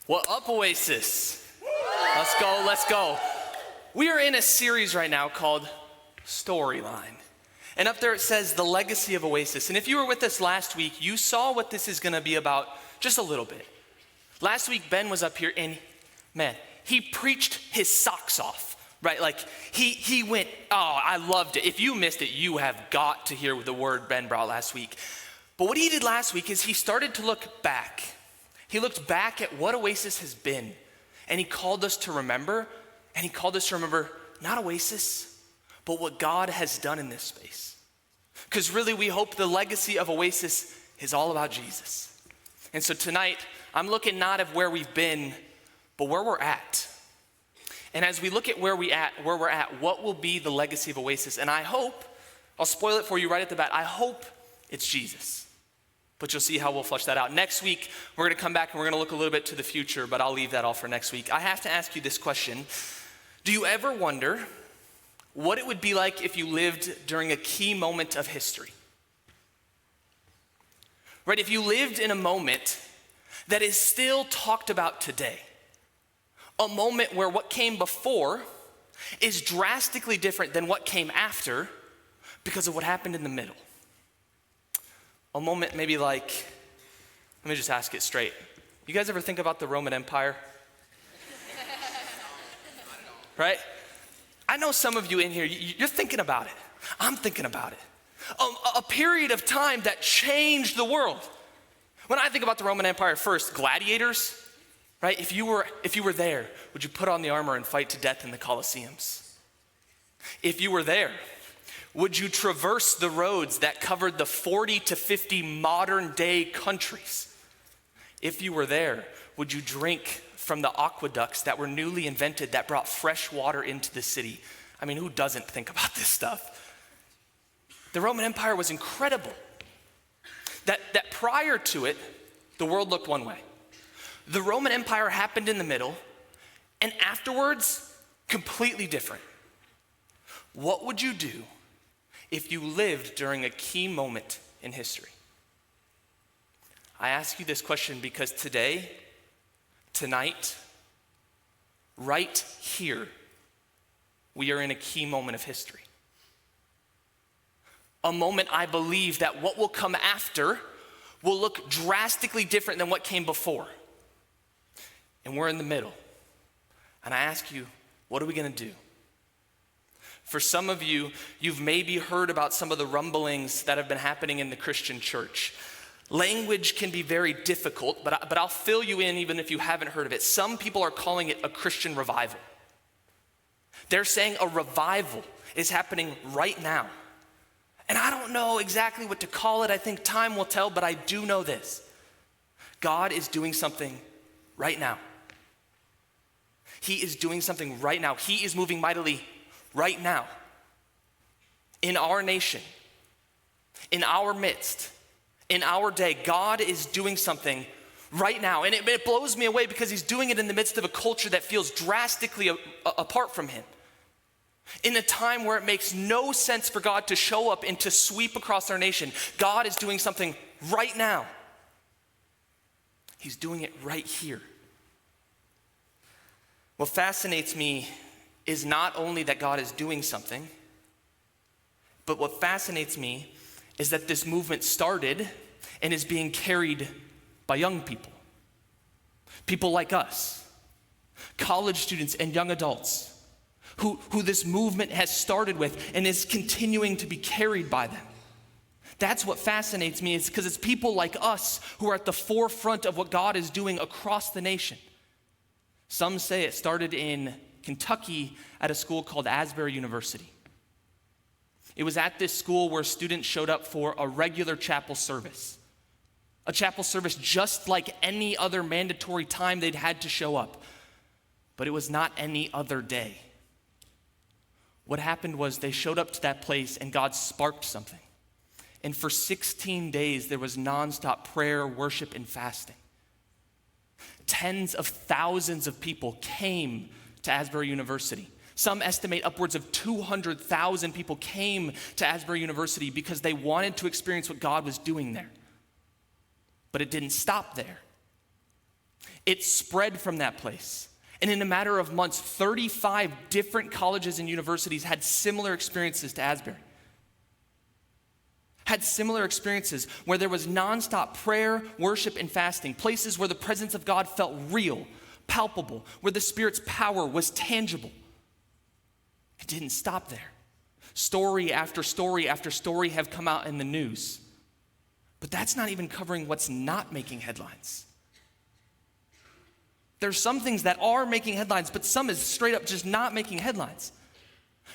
What up, Oasis? Let's go. We are in a series right now called Storyline. And up there it says the legacy of Oasis. And if you were with us last week, you saw what this is gonna be about just a little bit. Last week, Ben was up here and man, he preached his socks off, right? Like he went, oh, I loved it. If you missed it, you have got to hear the word Ben brought last week. But what he did last week is he started to look back. He looked back at what Oasis has been, and he called us to remember, not Oasis, but what God has done in this space. Because really, we hope the legacy of Oasis is all about Jesus. And so tonight, I'm looking not at where we've been, but where we're at. And as we look at where we're at, what will be the legacy of Oasis? And I hope, I'll spoil it for you right at the bat, I hope it's Jesus. But you'll see how we'll flesh that out. Next week, we're gonna come back and we're gonna look a little bit to the future, but I'll leave that all for next week. I have to ask you this question. Do you ever wonder what it would be like if you lived during a key moment of history? Right, if you lived in a moment that is still talked about today, a moment where what came before is drastically different than what came after because of what happened in the middle. A moment maybe like, let me just ask it straight. You guys ever think about the Roman Empire? Right? I know some of you in here, you're thinking about it. I'm thinking about it. A period of time that changed the world. When I think about the Roman Empire first, gladiators, right? If you were there, would you put on the armor and fight to death in the Colosseums? If you were there, would you traverse the roads that covered the 40 to 50 modern day countries? If you were there, would you drink from the aqueducts that were newly invented that brought fresh water into the city? I mean, who doesn't think about this stuff? The Roman Empire was incredible. That prior to it, the world looked one way. The Roman Empire happened in the middle, and afterwards, completely different. What would you do if you lived during a key moment in history? I ask you this question because today, tonight, right here, we are in a key moment of history. A moment I believe that what will come after will look drastically different than what came before. And we're in the middle. And I ask you, what are we gonna do? For some of you, you've maybe heard about some of the rumblings that have been happening in the Christian church. Language can be very difficult, but I'll fill you in even if you haven't heard of it. Some people are calling it a Christian revival. They're saying a revival is happening right now. And I don't know exactly what to call it. I think time will tell, but I do know this. God is doing something right now. He is doing something right now. He is moving mightily right now, in our nation, in our midst, in our day. God is doing something right now. And it blows me away because he's doing it in the midst of a culture that feels drastically apart from him. In a time where it makes no sense for God to show up and to sweep across our nation, God is doing something right now. He's doing it right here. What fascinates me is not only that God is doing something, but what fascinates me is that this movement started and is being carried by young people. People like us, college students and young adults, who this movement has started with and is continuing to be carried by them. That's what fascinates me, is because it's people like us who are at the forefront of what God is doing across the nation. Some say it started in Kentucky at a school called Asbury University. It was at this school where students showed up for a regular chapel service. A chapel service just like any other mandatory time they'd had to show up. But it was not any other day. What happened was they showed up to that place and God sparked something. And for 16 days, there was nonstop prayer, worship, and fasting. Tens of thousands of people came to Asbury University. Some estimate upwards of 200,000 people came to Asbury University because they wanted to experience what God was doing there. But it didn't stop there. It spread from that place. And in a matter of months, 35 different colleges and universities had similar experiences to Asbury. Had similar experiences where there was nonstop prayer, worship, and fasting, places where the presence of God felt real, palpable, where the Spirit's power was tangible. It didn't stop there. Story after story after story have come out in the news. But that's not even covering what's not making headlines. There's some things that are making headlines, but some is straight up just not making headlines.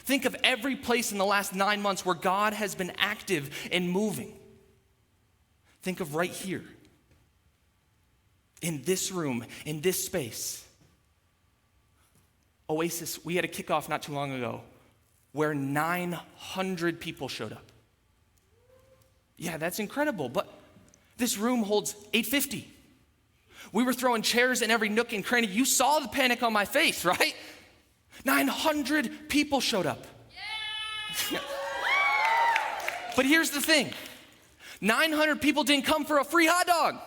Think of every place in the last 9 months where God has been active and moving. Think of right here, in this room, in this space. Oasis, we had a kickoff not too long ago where 900 people showed up. Yeah, that's incredible, but this room holds 850. We were throwing chairs in every nook and cranny. You saw the panic on my face, right? 900 people showed up. Yeah. But here's the thing. 900 people didn't come for a free hot dog.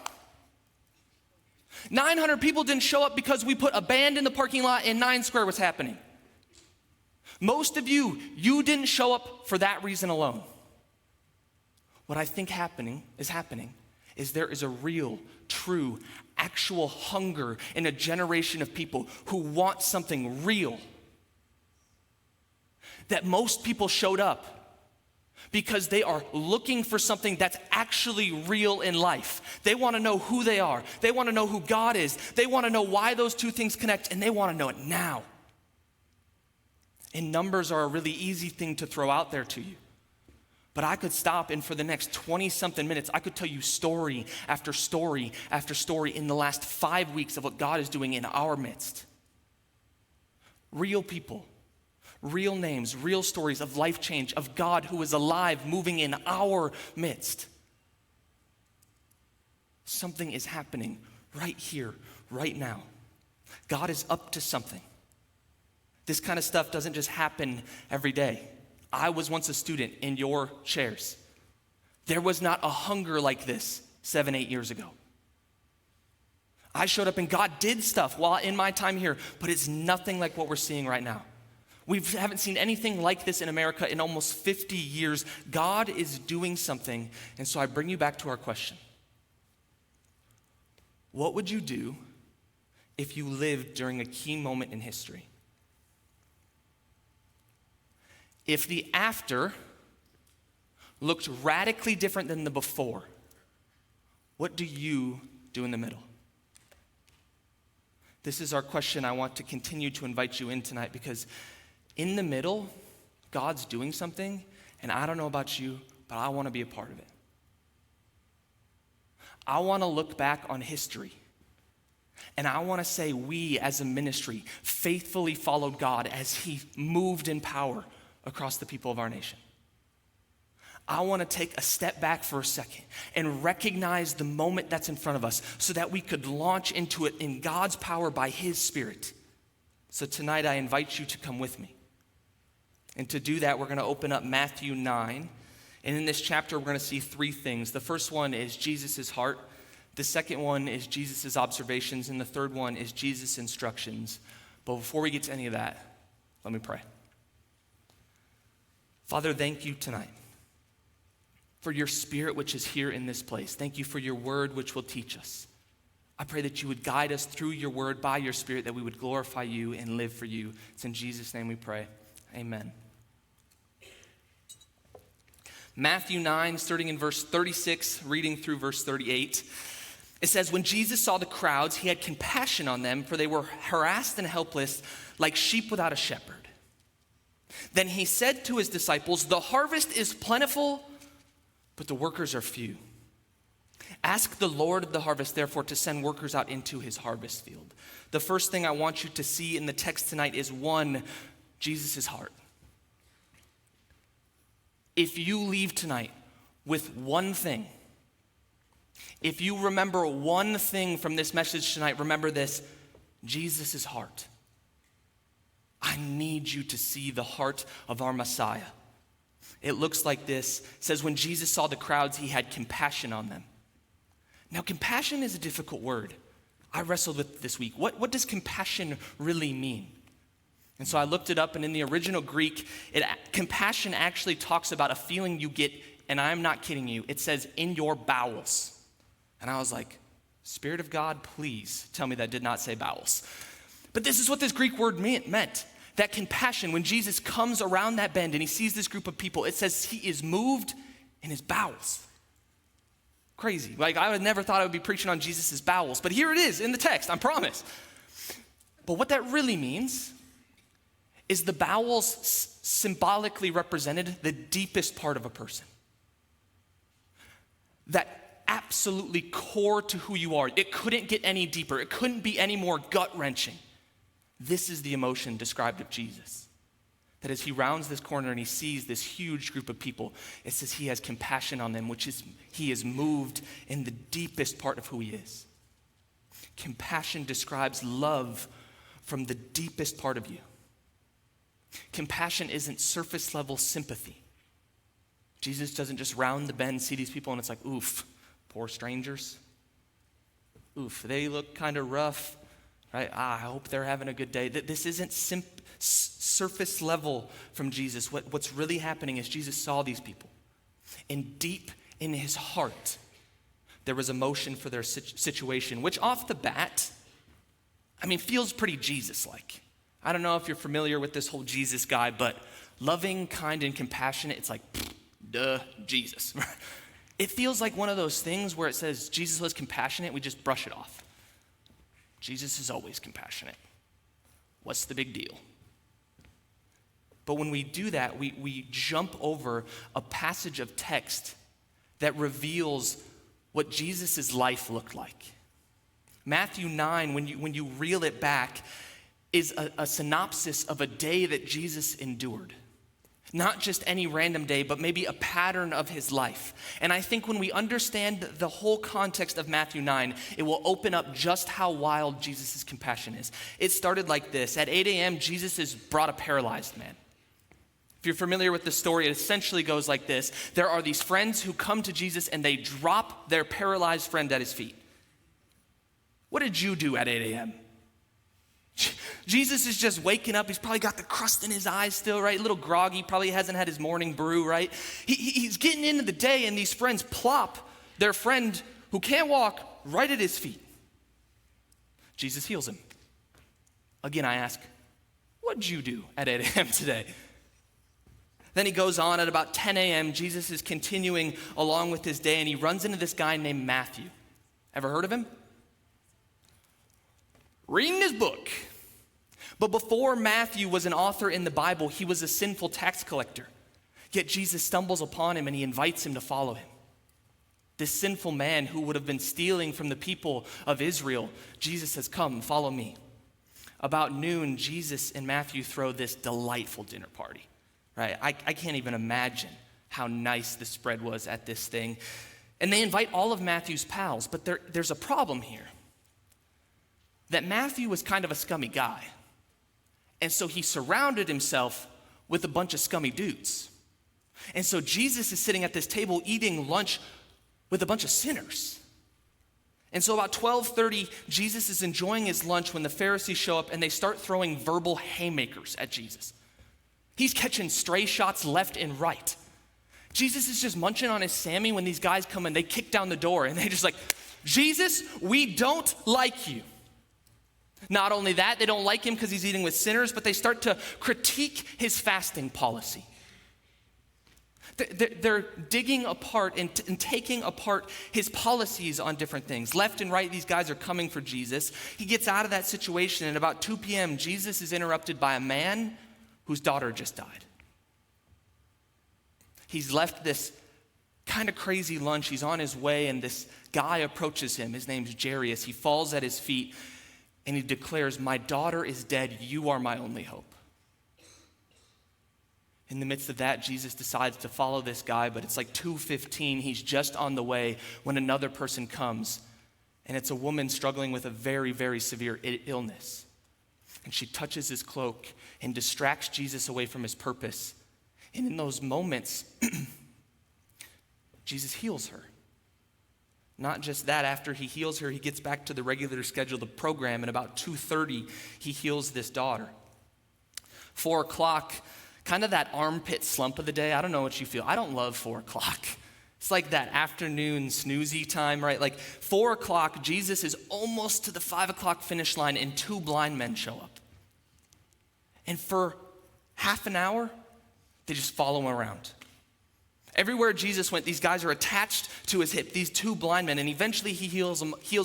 900 people didn't show up because we put a band in the parking lot and 9 Square was happening. Most of you didn't show up for that reason alone. What I think is there is a real, true, actual hunger in a generation of people who want something real. That most people showed up because they are looking for something that's actually real in life. They want to know who they are. They want to know who God is. They want to know why those two things connect, and they want to know it now. And numbers are a really easy thing to throw out there to you. But I could stop, and for the next 20-something minutes, I could tell you story after story after story in the last 5 weeks of what God is doing in our midst. Real people, real names, real stories of life change, of God who is alive, moving in our midst. Something is happening right here, right now. God is up to something. This kind of stuff doesn't just happen every day. I was once a student in your chairs. There was not a hunger like this 7-8 years ago. I showed up and God did stuff while in my time here, but it's nothing like what we're seeing right now. We haven't seen anything like this in America in almost 50 years. God is doing something, and so I bring you back to our question. What would you do if you lived during a key moment in history? If the after looked radically different than the before, what do you do in the middle? This is our question I want to continue to invite you in tonight, because in the middle, God's doing something, and I don't know about you, but I want to be a part of it. I want to look back on history, and I want to say we as a ministry faithfully followed God as he moved in power across the people of our nation. I want to take a step back for a second and recognize the moment that's in front of us so that we could launch into it in God's power by his Spirit. So tonight I invite you to come with me. And to do that, we're going to open up Matthew 9. And in this chapter, we're going to see 3 things. The first one is Jesus' heart. The second one is Jesus' observations. And the third one is Jesus' instructions. But before we get to any of that, let me pray. Father, thank you tonight for your Spirit which is here in this place. Thank you for your word which will teach us. I pray that you would guide us through your word by your Spirit, that we would glorify you and live for you. It's in Jesus' name we pray. Amen. Matthew 9, starting in verse 36, reading through verse 38. It says, when Jesus saw the crowds, he had compassion on them, for they were harassed and helpless, like sheep without a shepherd. Then he said to his disciples, the harvest is plentiful, but the workers are few. Ask the Lord of the harvest, therefore, to send workers out into his harvest field. The first thing I want you to see in the text tonight is 1, Jesus' heart. If you leave tonight with one thing, if you remember one thing from this message tonight, remember this: Jesus' heart. I need you to see the heart of our Messiah. It looks like this. It says, when Jesus saw the crowds, he had compassion on them. Now, compassion is a difficult word. I wrestled with this week. What does compassion really mean? And so I looked it up, and in the original Greek, compassion actually talks about a feeling you get, and I'm not kidding you, it says in your bowels. And I was like, Spirit of God, please tell me that did not say bowels. But this is what this Greek word meant. That compassion, when Jesus comes around that bend and he sees this group of people, it says he is moved in his bowels. Crazy. Like, I would never thought I would be preaching on Jesus' bowels, but here it is in the text, I promise. But what that really means is the bowels symbolically represented the deepest part of a person. That absolutely core to who you are. It couldn't get any deeper. It couldn't be any more gut-wrenching. This is the emotion described of Jesus. That as he rounds this corner and he sees this huge group of people, it says he has compassion on them, which is he is moved in the deepest part of who he is. Compassion describes love from the deepest part of you. Compassion isn't surface level sympathy. Jesus doesn't just round the bend, see these people, and it's like, oof, poor strangers. Oof, they look kind of rough. Right? I hope they're having a good day. This isn't surface level from Jesus. What's really happening is Jesus saw these people, and deep in his heart, there was emotion for their situation, which off the bat, feels pretty Jesus-like. I don't know if you're familiar with this whole Jesus guy, but loving, kind, and compassionate, it's like, duh, Jesus. It feels like one of those things where it says Jesus was compassionate, we just brush it off. Jesus is always compassionate. What's the big deal? But when we do that, we jump over a passage of text that reveals what Jesus' life looked like. Matthew 9, when you reel it back, is a synopsis of a day that Jesus endured. Not just any random day, but maybe a pattern of his life. And I think when we understand the whole context of Matthew 9, it will open up just how wild Jesus' compassion is. It started like this. At 8 a.m., Jesus has brought a paralyzed man. If you're familiar with the story, it essentially goes like this. There are these friends who come to Jesus and they drop their paralyzed friend at his feet. What did you do at 8 a.m.? Jesus is just waking up. He's probably got the crust in his eyes still, right? A little groggy, probably hasn't had his morning brew, right? He's getting into the day, and these friends plop their friend who can't walk right at his feet. Jesus heals him. Again, I ask, what'd you do at 8 a.m. today? Then he goes on at about 10 a.m. Jesus is continuing along with his day, and he runs into this guy named Matthew. Ever heard of him? Reading his book. But before Matthew was an author in the Bible, he was a sinful tax collector. Yet Jesus stumbles upon him and he invites him to follow him. This sinful man who would have been stealing from the people of Israel, Jesus says, come, follow me. About noon, Jesus and Matthew throw this delightful dinner party. Right? I can't even imagine how nice the spread was at this thing. And they invite all of Matthew's pals, but there's a problem here. That Matthew was kind of a scummy guy. And so he surrounded himself with a bunch of scummy dudes. And so Jesus is sitting at this table eating lunch with a bunch of sinners. And so about 12:30, Jesus is enjoying his lunch when the Pharisees show up and they start throwing verbal haymakers at Jesus. He's catching stray shots left and right. Jesus is just munching on his Sammy when these guys come and they kick down the door and they just like, Jesus, we don't like you. Not only that, they don't like him because he's eating with sinners, but they start to critique his fasting policy. They're digging apart and taking apart his policies on different things. Left and right, these guys are coming for Jesus. He gets out of that situation, and about 2 p.m., Jesus is interrupted by a man whose daughter just died. He's left this kind of crazy lunch. He's on his way, and this guy approaches him. His name's Jairus. He falls at his feet. And he declares, my daughter is dead, you are my only hope. In the midst of that, Jesus decides to follow this guy, but it's like 2:15, he's just on the way when another person comes. And it's a woman struggling with a very, very severe illness. And she touches his cloak and distracts Jesus away from his purpose. And in those moments, Jesus heals her. Not just that, after he heals her, he gets back to the regular scheduled program, and about 2:30, he heals this daughter. 4 o'clock, kind of that armpit slump of the day. I don't know what you feel. I don't love 4 o'clock. It's like that afternoon snoozy time, right? Like 4 o'clock, Jesus is almost to the 5 o'clock finish line, and 2 blind men show up. And for half an hour, they just follow him around. Everywhere Jesus went, these guys are attached to his hip, these 2 blind men, and eventually he heals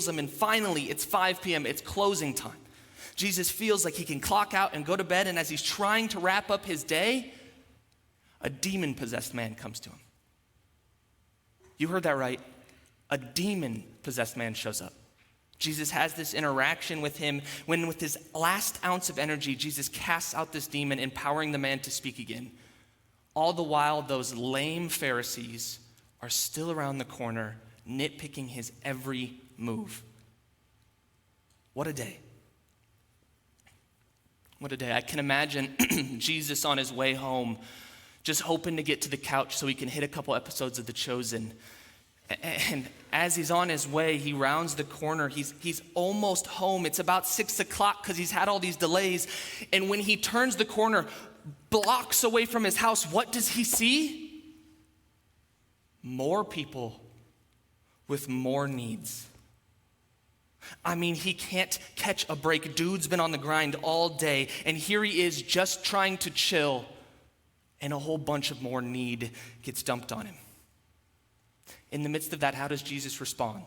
them, and finally it's 5 p.m., it's closing time. Jesus feels like he can clock out and go to bed, and as he's trying to wrap up his day, a demon-possessed man comes to him. You heard that right. A demon-possessed man shows up. Jesus has this interaction with him when, with his last ounce of energy, Jesus casts out this demon, empowering the man to speak again. All the while, those lame Pharisees are still around the corner, nitpicking his every move. What a day. What a day. I can imagine Jesus on his way home, just hoping to get to the couch so he can hit a couple episodes of The Chosen. And as he's on his way, he rounds the corner. He's almost home. It's about 6 o'clock because he's had all these delays. And when he turns the corner, blocks away from his house, what does he see? More people with more needs. I mean, he can't catch a break. Dude's been on the grind all day, and here he is just trying to chill, and a whole bunch of more need gets dumped on him. In the midst of that, how does Jesus respond?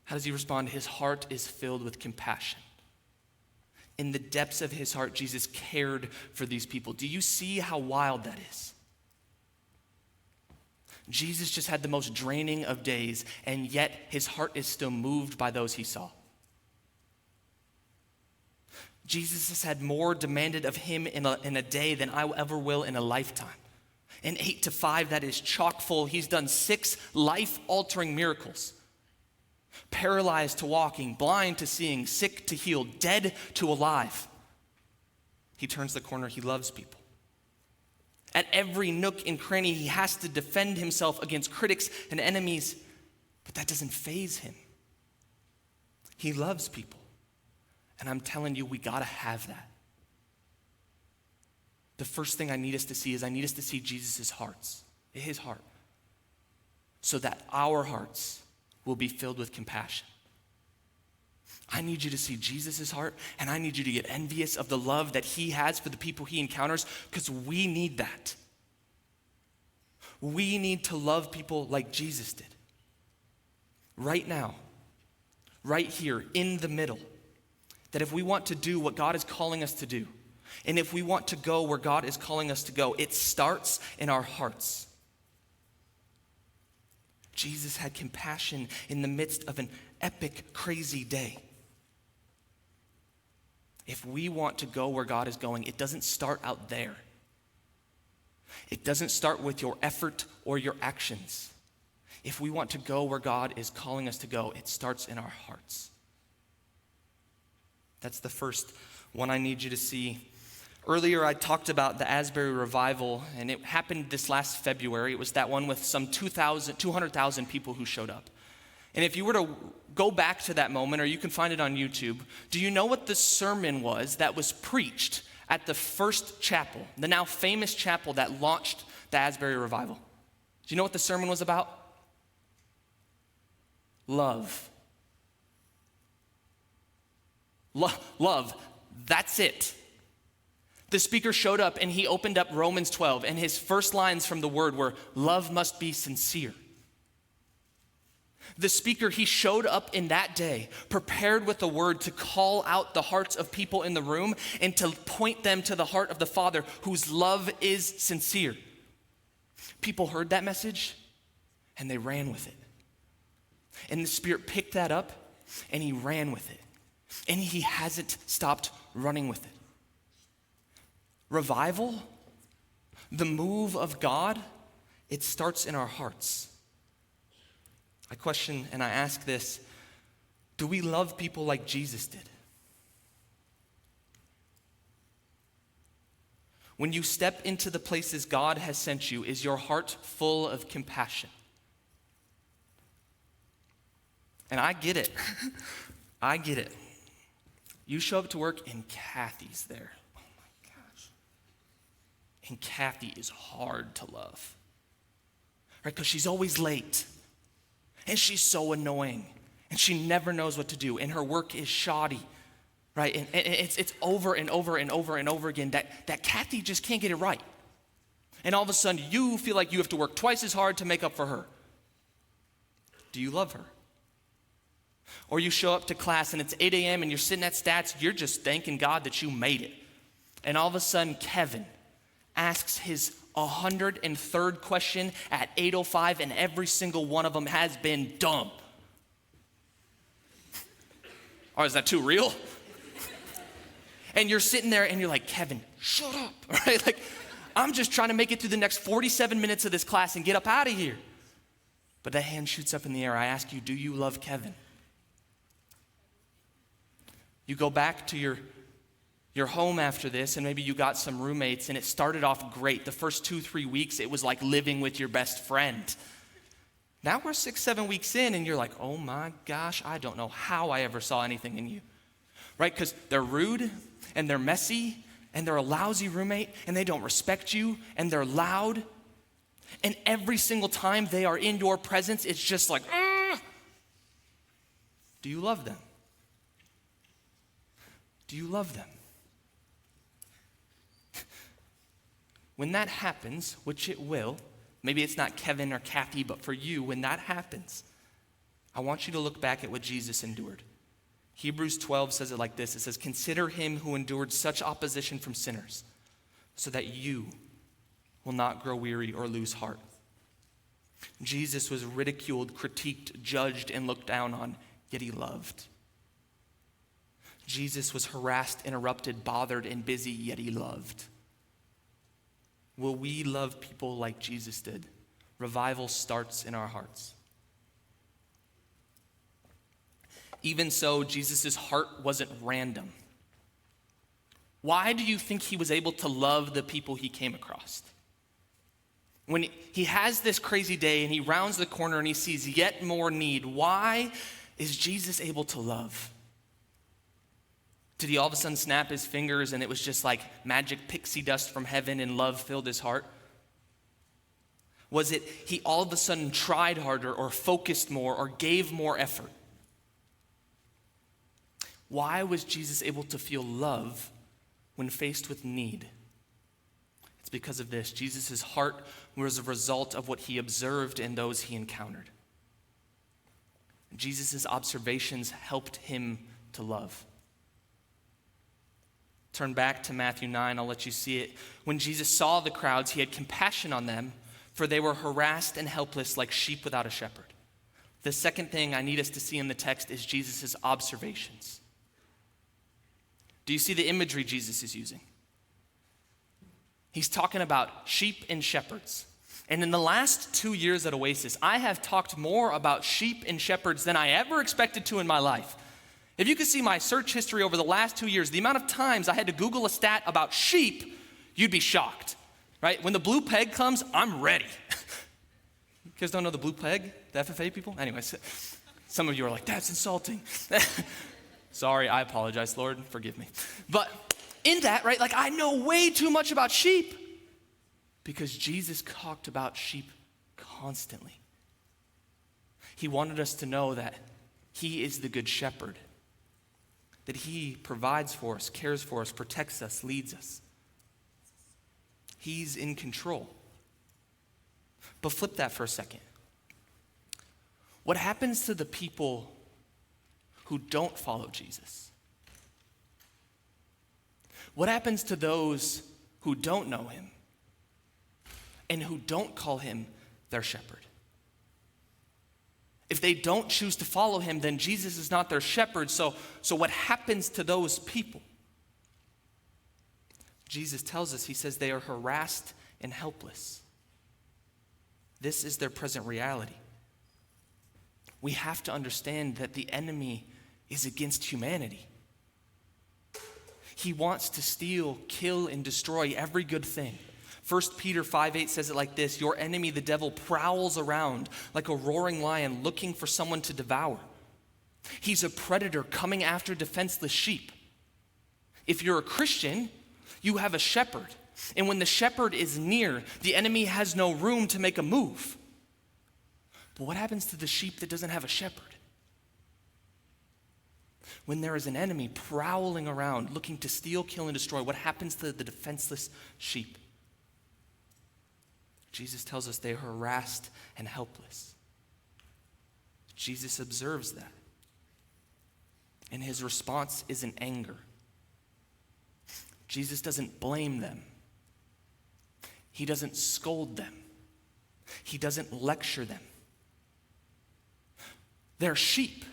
How does he respond? His heart is filled with compassion. In the depths of his heart, Jesus cared for these people. Do you see how wild that is? Jesus just had the most draining of days, and yet his heart is still moved by those he saw. Jesus has had more demanded of him in a day than I ever will in a lifetime. An 8 to 5 that is chock full. He's done 6 life-altering miracles. Paralyzed to walking, blind to seeing, sick to heal, dead to alive. He turns the corner, he loves people. At every nook and cranny, he has to defend himself against critics and enemies, but that doesn't faze him. He loves people. And I'm telling you, we gotta have that. The first thing I need us to see is I need us to see Jesus' hearts, his heart, so that our hearts will be filled with compassion. I need you to see Jesus' heart, and I need you to get envious of the love that he has for the people he encounters, because we need that. We need to love people like Jesus did. Right now, right here, in the middle. That if we want to do what God is calling us to do, and if we want to go where God is calling us to go, it starts in our hearts. Jesus had compassion in the midst of an epic, crazy day. If we want to go where God is going, it doesn't start out there. It doesn't start with your effort or your actions. If we want to go where God is calling us to go, it starts in our hearts. That's the first one I need you to see. Earlier, I talked about the Asbury revival, and it happened this last February. It was that one with some 200,000 people who showed up. And if you were to go back to that moment, or you can find it on YouTube, do you know what the sermon was that was preached at the first chapel, the now famous chapel that launched the Asbury revival? Do you know what the sermon was about? Love. Love. That's it. The speaker showed up and he opened up Romans 12, and his first lines from the word were, love must be sincere. The speaker, he showed up in that day, prepared with the word to call out the hearts of people in the room and to point them to the heart of the Father, whose love is sincere. People heard that message and they ran with it. And the Spirit picked that up and he ran with it. And he hasn't stopped running with it. Revival, the move of God, it starts in our hearts. I question and I ask this, do we love people like Jesus did? When you step into the places God has sent you, is your heart full of compassion? And I get it. I get it. You show up to work and Kathy's there. Oh my gosh. And Kathy is hard to love. Right? Because she's always late. And she's so annoying. And she never knows what to do. And her work is shoddy. Right? And it's over and over and over and over again that Kathy just can't get it right. And all of a sudden you feel like you have to work twice as hard to make up for her. Do you love her? Or you show up to class and it's 8 a.m. and you're sitting at stats, you're just thanking God that you made it. And all of a sudden, Kevin asks his 103rd question at 8:05 and every single one of them has been dumb. Or is that too real? And you're sitting there and you're like, Kevin, shut up, right? Like, I'm just trying to make it through the next 47 minutes of this class and get up out of here. But that hand shoots up in the air. I ask you, do you love Kevin? You go back to your home after this, and maybe you got some roommates, and it started off great. The first 2-3 weeks, it was like living with your best friend. Now we're 6-7 weeks in, and you're like, oh my gosh, I don't know how I ever saw anything in you. Right? Because they're rude, and they're messy, and they're a lousy roommate, and they don't respect you, and they're loud. And every single time they are in your presence, it's just like, Do you love them? Do you love them? When that happens, which it will, maybe it's not Kevin or Kathy, but for you, when that happens, I want you to look back at what Jesus endured. Hebrews 12 says it like this. It says, consider him who endured such opposition from sinners, so that you will not grow weary or lose heart. Jesus was ridiculed, critiqued, judged, and looked down on, yet he loved. Jesus was harassed, interrupted, bothered, and busy, yet he loved. Will we love people like Jesus did? Revival starts in our hearts. Even so, Jesus' heart wasn't random. Why do you think he was able to love the people he came across? When he has this crazy day and he rounds the corner and he sees yet more need, why is Jesus able to love? Did he all of a sudden snap his fingers and it was just like magic pixie dust from heaven and love filled his heart? Was it he all of a sudden tried harder or focused more or gave more effort? Why was Jesus able to feel love when faced with need? It's because of this. Jesus' heart was a result of what he observed in those he encountered. Jesus' observations helped him to love. Turn back to Matthew 9, I'll let you see it. When Jesus saw the crowds, he had compassion on them, for they were harassed and helpless like sheep without a shepherd. The second thing I need us to see in the text is Jesus' observations. Do you see the imagery Jesus is using? He's talking about sheep and shepherds. And in the last 2 years at Oasis, I have talked more about sheep and shepherds than I ever expected to in my life. If you could see my search history over the last 2 years, the amount of times I had to Google a stat about sheep, you'd be shocked, right? When the blue peg comes, I'm ready. You guys don't know the blue peg, the FFA people? Anyways, some of you are like, that's insulting. Sorry, I apologize, Lord, forgive me. But in that, right, like I know way too much about sheep because Jesus talked about sheep constantly. He wanted us to know that he is the good shepherd, that he provides for us, cares for us, protects us, leads us. He's in control. But flip that for a second. What happens to the people who don't follow Jesus? What happens to those who don't know him and who don't call him their shepherd? If they don't choose to follow him, then Jesus is not their shepherd. So what happens to those people? Jesus tells us, he says they are harassed and helpless. This is their present reality. We have to understand that the enemy is against humanity. He wants to steal, kill, and destroy every good thing. 1 Peter 5:8 says it like this: your enemy, the devil, prowls around like a roaring lion looking for someone to devour. He's a predator coming after defenseless sheep. If you're a Christian, you have a shepherd. And when the shepherd is near, the enemy has no room to make a move. But what happens to the sheep that doesn't have a shepherd? When there is an enemy prowling around looking to steal, kill, and destroy, what happens to the defenseless sheep? Jesus tells us they are harassed and helpless. Jesus observes that. And his response isn't anger. Jesus doesn't blame them. He doesn't scold them. He doesn't lecture them. They're sheep.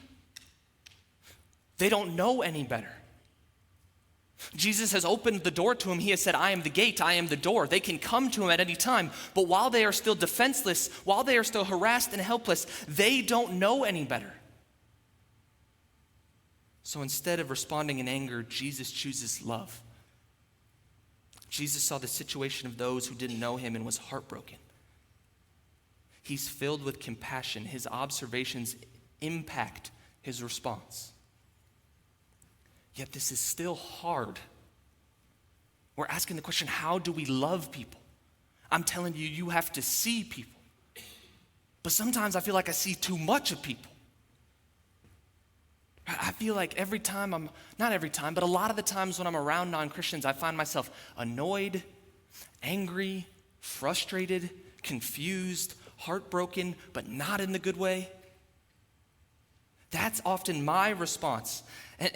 They don't know any better. Jesus has opened the door to him. He has said, I am the gate, I am the door. They can come to him at any time. But while they are still defenseless, while they are still harassed and helpless, they don't know any better. So instead of responding in anger, Jesus chooses love. Jesus saw the situation of those who didn't know him and was heartbroken. He's filled with compassion. His observations impact his response. Yet this is still hard. We're asking the question, how do we love people? I'm telling you, you have to see people. But sometimes I feel like I see too much of people. I feel like not every time, but a lot of the times when I'm around non-Christians, I find myself annoyed, angry, frustrated, confused, heartbroken, but not in the good way. That's often my response. And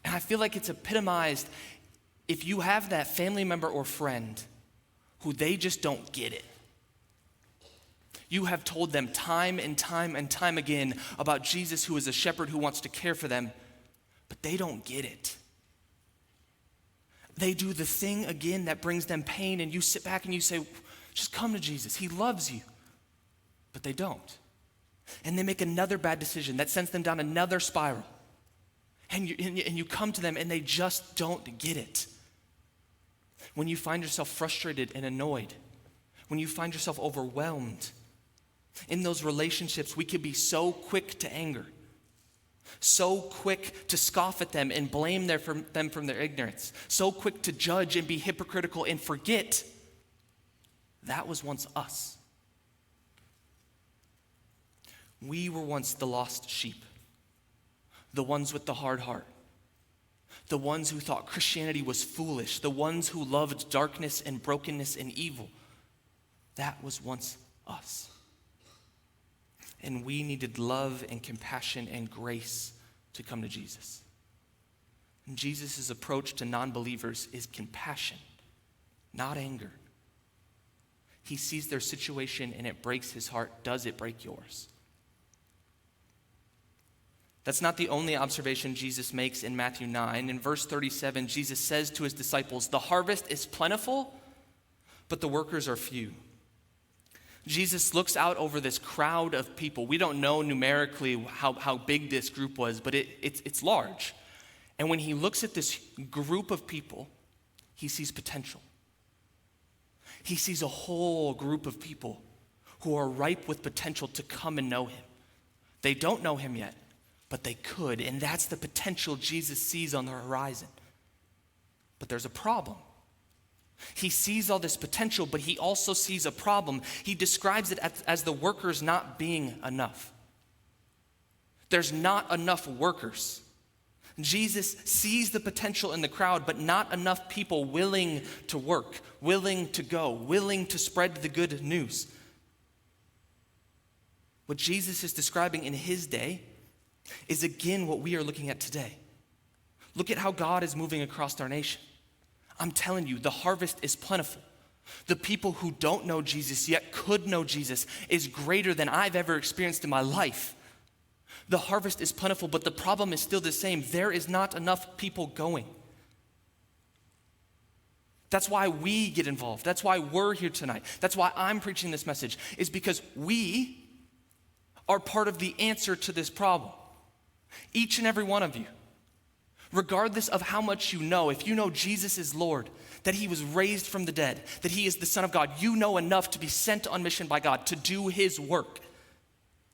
I feel like it's epitomized if you have that family member or friend who they just don't get it. You have told them time and time and time again about Jesus, who is a shepherd who wants to care for them, but they don't get it. They do the thing again that brings them pain, and you sit back and you say, just come to Jesus. He loves you. But they don't. And they make another bad decision that sends them down another spiral. And you come to them and they just don't get it. When you find yourself frustrated and annoyed, when you find yourself overwhelmed, in those relationships, we can be so quick to anger, so quick to scoff at them and blame them from their ignorance, so quick to judge and be hypocritical and forget that was once us. We were once the lost sheep, the ones with the hard heart, the ones who thought Christianity was foolish, the ones who loved darkness and brokenness and evil. That was once us. And we needed love and compassion and grace to come to Jesus. And Jesus' approach to non-believers is compassion, not anger. He sees their situation and it breaks his heart. Does it break yours? That's not the only observation Jesus makes in Matthew 9. In verse 37, Jesus says to his disciples, "The harvest is plentiful, but the workers are few." Jesus looks out over this crowd of people. We don't know numerically how big this group was, but it's large. And when he looks at this group of people, he sees potential. He sees a whole group of people who are ripe with potential to come and know him. They don't know him yet, but they could, and that's the potential Jesus sees on the horizon. But there's a problem. He sees all this potential, but he also sees a problem. He describes it as the workers not being enough. There's not enough workers. Jesus sees the potential in the crowd, but not enough people willing to work, willing to go, willing to spread the good news. What Jesus is describing in his day is again what we are looking at today. Look at how God is moving across our nation. I'm telling you, the harvest is plentiful. The people who don't know Jesus yet could know Jesus is greater than I've ever experienced in my life. The harvest is plentiful, but the problem is still the same. There is not enough people going. That's why we get involved. That's why we're here tonight. That's why I'm preaching this message, is because we are part of the answer to this problem. Each and every one of you. Regardless of how much you know, if you know Jesus is Lord, that he was raised from the dead, that he is the Son of God, you know enough to be sent on mission by God to do his work.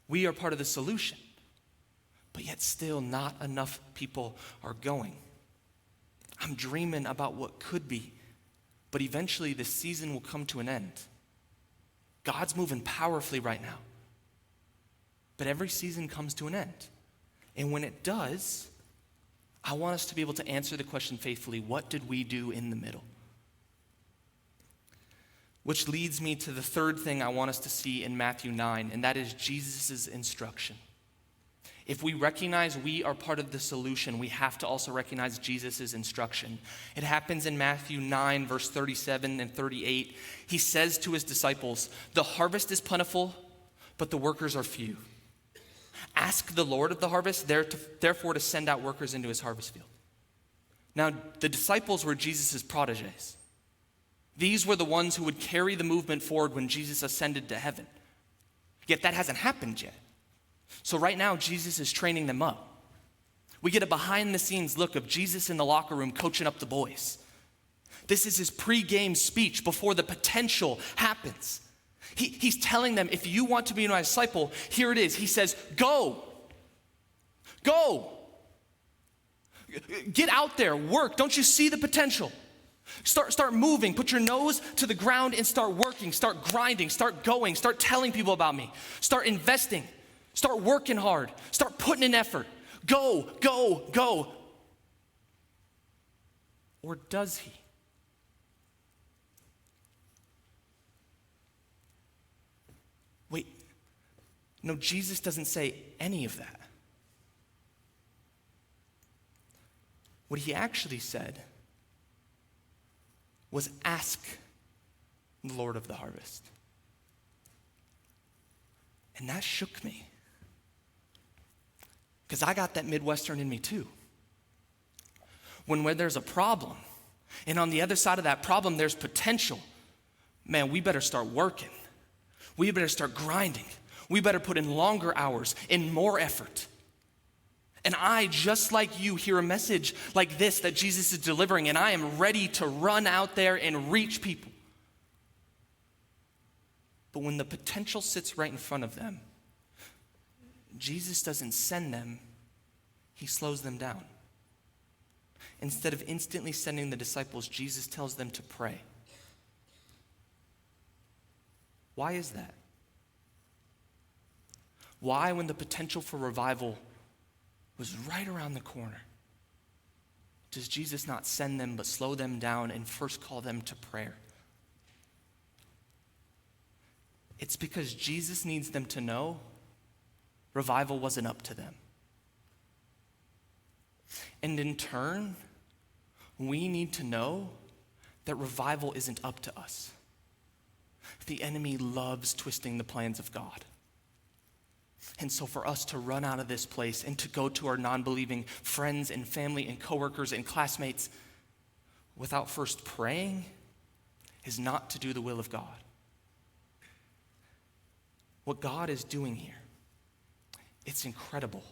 We are part of the solution. but yet still not enough people are going. I'm dreaming about what could be, but eventually this season will come to an end. God's moving powerfully right now, but every season comes to an end. And when it does, I want us to be able to answer the question faithfully, what did we do in the middle? Which leads me to the third thing I want us to see in Matthew 9, and that is Jesus' instruction. If we recognize we are part of the solution, we have to also recognize Jesus' instruction. It happens in Matthew 9, verse 37 and 38. He says to his disciples, "The harvest is plentiful, but the workers are few. Ask the Lord of the harvest, therefore to send out workers into his harvest field." Now, the disciples were Jesus' protégés. These were the ones who would carry the movement forward when Jesus ascended to heaven. Yet that hasn't happened yet. So right now, Jesus is training them up. We get a behind-the-scenes look of Jesus in the locker room coaching up the boys. This is his pre-game speech before the potential happens. He's telling them, if you want to be my disciple, here it is. He says, go. Go. Get out there, work. Don't you see the potential? Start moving. Put your nose to the ground and start working. Start grinding. Start going. Start telling people about me. Start investing. Start working hard. Start putting in effort. Go, go, go. Or does he? Wait, no, Jesus doesn't say any of that. What he actually said was ask the Lord of the harvest. And that shook me. Because I got that Midwestern in me too. When there's a problem, and on the other side of that problem there's potential, man, we better start working. We better start grinding. We better put in longer hours and more effort. And I, just like you, hear a message like this that Jesus is delivering, and I am ready to run out there and reach people. But when the potential sits right in front of them, Jesus doesn't send them, he slows them down. Instead of instantly sending the disciples, Jesus tells them to pray. Why is that? Why, when the potential for revival was right around the corner, does Jesus not send them but slow them down and first call them to prayer? It's because Jesus needs them to know revival wasn't up to them. And in turn, we need to know that revival isn't up to us. The enemy loves twisting the plans of God. And so for us to run out of this place and to go to our non-believing friends and family and coworkers and classmates without first praying is not to do the will of God. What God is doing here, it's incredible.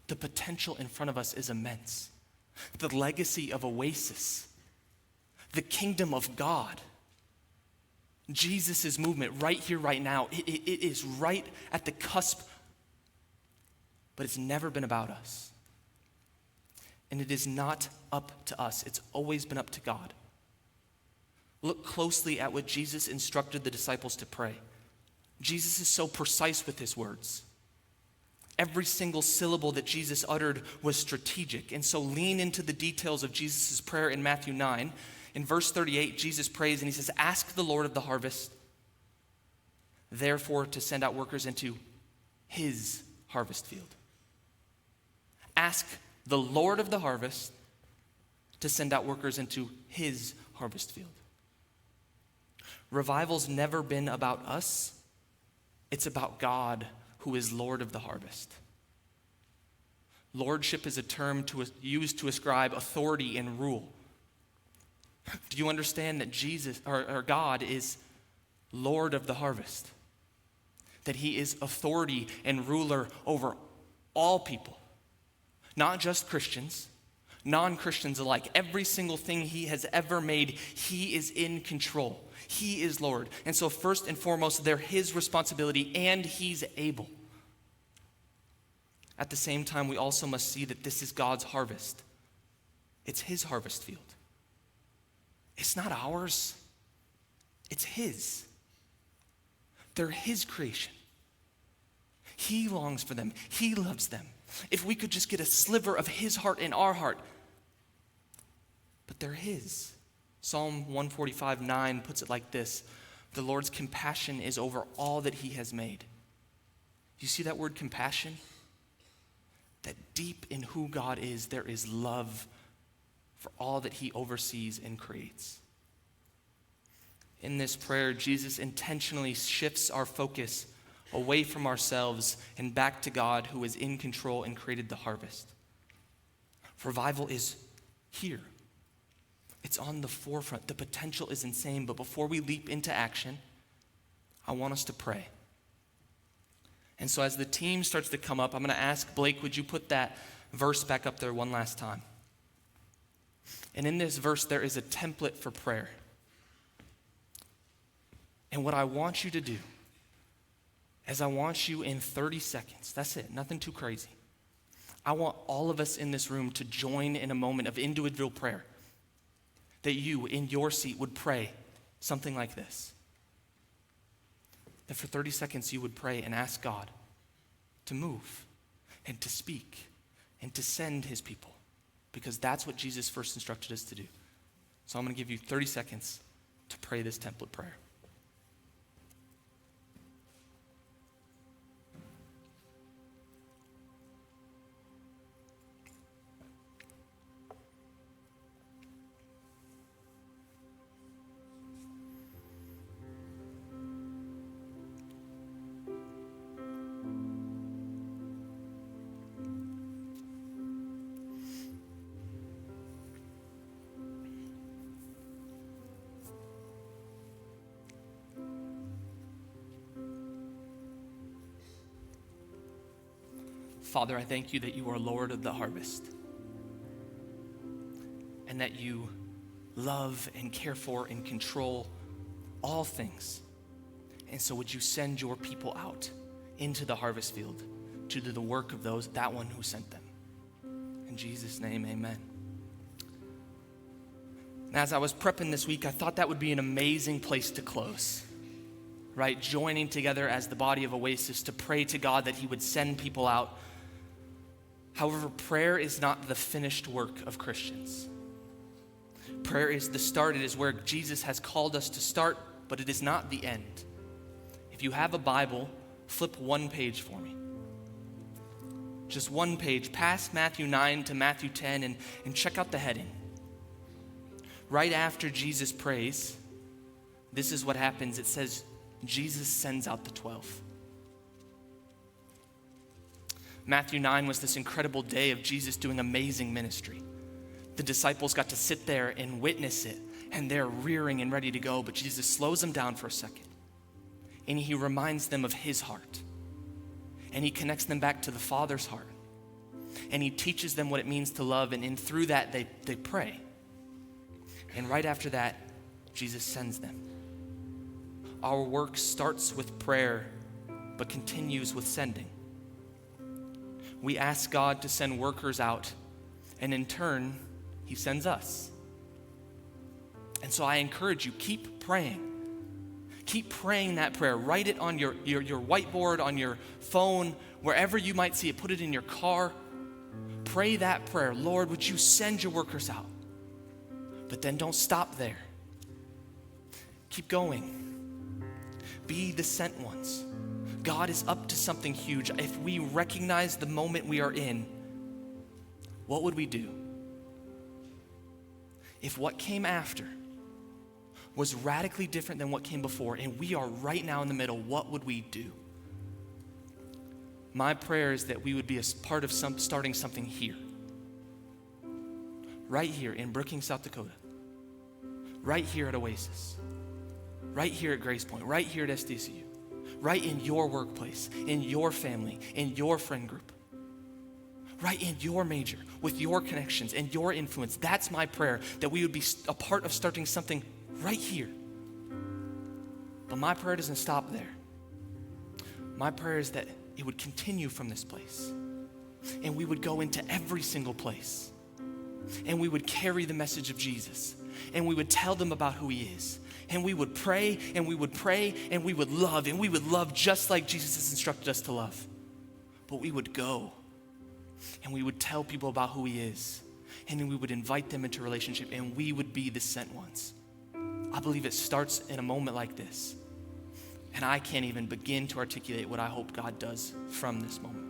The potential in front of us is immense. The legacy of Oasis, the kingdom of God, Jesus' movement right here, right now, it is right at the cusp, but it's never been about us. And it is not up to us. It's always been up to God. Look closely at what Jesus instructed the disciples to pray. Jesus is so precise with his words. Every single syllable that Jesus uttered was strategic. And so lean into the details of Jesus' prayer in Matthew 9. In verse 38, Jesus prays and he says, ask the Lord of the harvest, therefore to send out workers into his harvest field. Ask the Lord of the harvest to send out workers into his harvest field. Revival's never been about us. It's about God, who is Lord of the harvest. Lordship is a term used to ascribe authority and rule. Do you understand that Jesus or God is Lord of the harvest? That he is authority and ruler over all people, not just Christians, non-Christians alike. Every single thing he has ever made, he is in control. He is Lord. And so first and foremost, they're his responsibility and he's able. At the same time, we also must see that this is God's harvest. It's his harvest field. It's not ours. It's his. They're his creation. He longs for them. He loves them. If we could just get a sliver of his heart in our heart. But they're his. Psalm 145:9 puts it like this: the Lord's compassion is over all that he has made. You see that word compassion? That deep in who God is, there is love for all that he oversees and creates. In this prayer, Jesus intentionally shifts our focus away from ourselves and back to God, who is in control and created the harvest. Revival is here. It's on the forefront. The potential is insane, but before we leap into action, I want us to pray. And so as the team starts to come up, I'm going to ask Blake, would you put that verse back up there one last time? And in this verse, there is a template for prayer. And what I want you to do is I want you in 30 seconds, that's it, nothing too crazy. I want all of us in this room to join in a moment of individual prayer. That you, in your seat, would pray something like this. That for 30 seconds you would pray and ask God to move and to speak and to send his people, because that's what Jesus first instructed us to do. So I'm going to give you 30 seconds to pray this template prayer. Father, I thank you that you are Lord of the harvest and that you love and care for and control all things. And so would you send your people out into the harvest field to do the work of that one who sent them. In Jesus' name, amen. And as I was prepping this week, I thought that would be an amazing place to close, right? Joining together as the body of Oasis to pray to God that he would send people out. However, prayer is not the finished work of Christians. Prayer is the start. It is where Jesus has called us to start, but it is not the end. If you have a Bible, flip one page for me. Just one page, past Matthew 9 to Matthew 10, and check out the heading. Right after Jesus prays, this is what happens. It says, Jesus sends out the 12. Matthew 9 was this incredible day of Jesus doing amazing ministry. The disciples got to sit there and witness it, and they're rearing and ready to go, but Jesus slows them down for a second, and he reminds them of his heart, and he connects them back to the Father's heart, and he teaches them what it means to love, and through that, they pray. And right after that, Jesus sends them. Our work starts with prayer, but continues with sending. We ask God to send workers out, and in turn, he sends us. And so I encourage you, keep praying. Keep praying that prayer. Write it on your whiteboard, on your phone, wherever you might see it. Put it in your car. Pray that prayer. Lord, would you send your workers out? But then don't stop there. Keep going. Be the sent ones. God is up to something huge. If we recognize the moment we are in, what would we do? If what came after was radically different than what came before, and we are right now in the middle, what would we do? My prayer is that we would be a part of starting something here. Right here in Brookings, South Dakota. Right here at Oasis. Right here at Grace Point. Right here at SDCU. Right in your workplace, in your family, in your friend group. Right in your major, with your connections and your influence. That's my prayer, that we would be a part of starting something right here. But my prayer doesn't stop there. My prayer is that it would continue from this place. and we would go into every single place. And we would carry the message of Jesus. And we would tell them about who he is. And we would pray, and we would pray, and we would love just like Jesus has instructed us to love. But we would go, and we would tell people about who he is. And then we would invite them into relationship, and we would be the sent ones. I believe it starts in a moment like this. And I can't even begin to articulate what I hope God does from this moment.